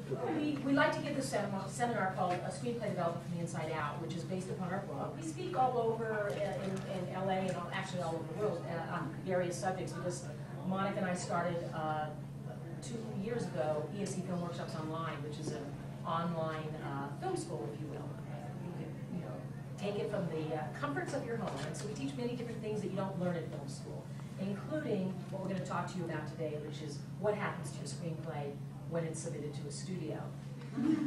We like to give this seminar called A Screenplay Development from the Inside Out, which is based upon our book. We speak all over in LA and actually all over the world on various subjects because Monica and I started 2 years ago ESC Film Workshops Online, which is an online film school, if you will. You can, take it from the comforts of your home. And so we teach many different things that you don't learn at film school, including what we're going to talk to you about today, which is what happens to your screenplay when it's submitted to a studio.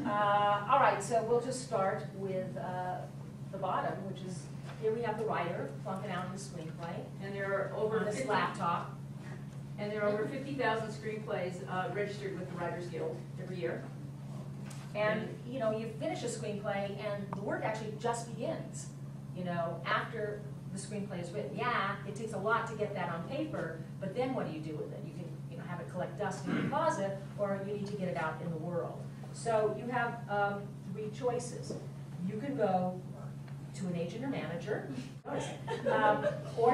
All right, so we'll just start with the bottom, which is, here we have the writer plunking out his screenplay. And there are over on this 50, laptop. And there are over 50,000 screenplays registered with the Writers Guild every year. And you finish a screenplay and the work actually just begins, after the screenplay is written. Yeah, it takes a lot to get that on paper, but then what do you do with it? You can have it collect dust in your closet, or you need to get it out in the world. So you have 3 choices. You can go to an agent or manager, or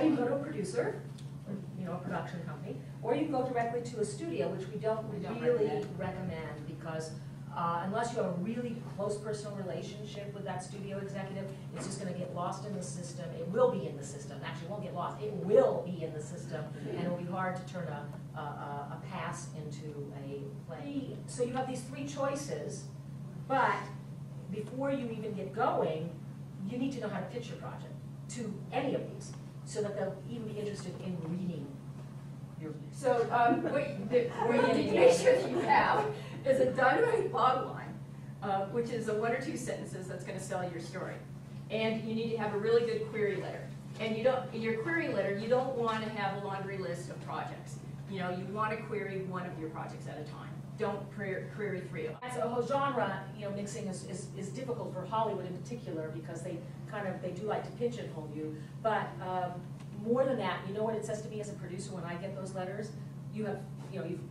you can go to a producer, a production company, or you can go directly to a studio, which we don't really recommend because unless you have a really close personal relationship with that studio executive, it's just going to get lost in the system. It will be in the system. Actually, it won't get lost. It will be in the system, and it will be hard to turn a pass into a play. So you have these 3 choices, but before you even get going, you need to know how to pitch your project to any of these so that they'll even be interested in reading your. So what you need to make sure that you have is a dynamite bottom line, which is a 1 or 2 sentences that's going to sell your story. And you need to have a really good query letter. And in your query letter, you don't want to have a laundry list of projects. You want to query 1 of your projects at a time. Don't query 3 of them. As a whole genre, mixing is difficult for Hollywood in particular because they do like to pigeonhole you. But more than that, you know what it says to me as a producer when I get those letters? You've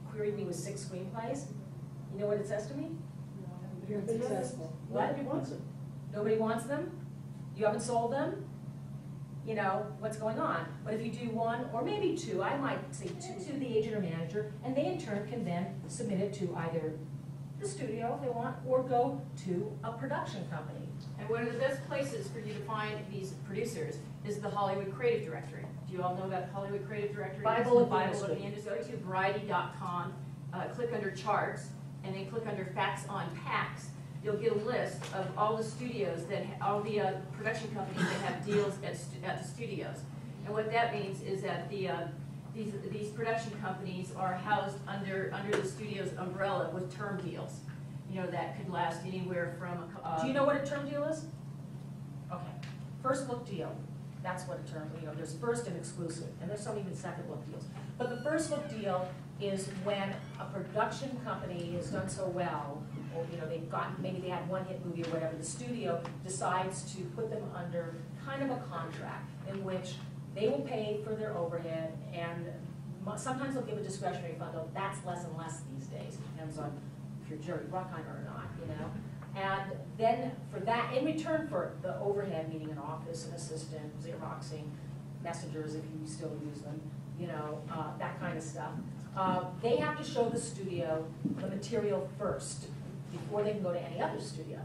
queried me with 6 screenplays. You know what it says to me? You're successful. What? Nobody wants them. Nobody wants them? You haven't sold them? What's going on? But if you do 1 or maybe 2, I might say 2 to the agent or manager, and they in turn can then submit it to either the studio if they want, or go to a production company. And one of the best places for you to find these producers is the Hollywood Creative Directory. Do you all know about the Hollywood Creative Directory? Bible of the industry. Go to variety.com, click under charts, and then click under facts on packs. You'll get a list of all the studios all the production companies that have deals at the studios. And what that means is that these production companies are housed under the studio's umbrella with term deals. That could last anywhere from do you know what a term deal is? Okay. First look deal. That's what a term, there's first and exclusive, and there's some even second look deals. But the first look deal is when a production company has done so well, or maybe they had 1 hit movie or whatever, the studio decides to put them under kind of a contract in which they will pay for their overhead, and sometimes they'll give a discretionary fund, though that's less and less these days. It depends on if you're Jerry Bruckheimer or not, And then for that, in return for the overhead, meaning an office, an assistant, Xeroxing, messengers if you still use them, that kind of stuff. They have to show the studio the material first before they can go to any other studio.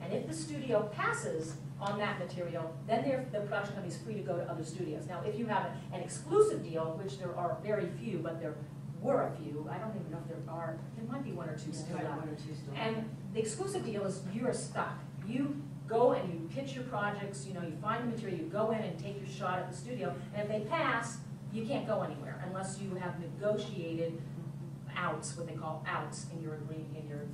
And if the studio passes on that material, then the production company is free to go to other studios. Now, if you have an exclusive deal, which there are very few, but there were a few, I don't even know if there are, there might be 1 or 2 still left. And the exclusive deal is you're stuck. You go and you pitch your projects, you find the material, you go in and take your shot at the studio, and if they pass, you can't go anywhere unless you have negotiated outs, what they call outs in your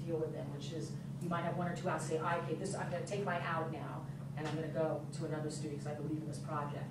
deal with them, which is you might have 1 or 2 outs say, okay, I'm going to take my out now, and I'm going to go to another studio because I believe in this project.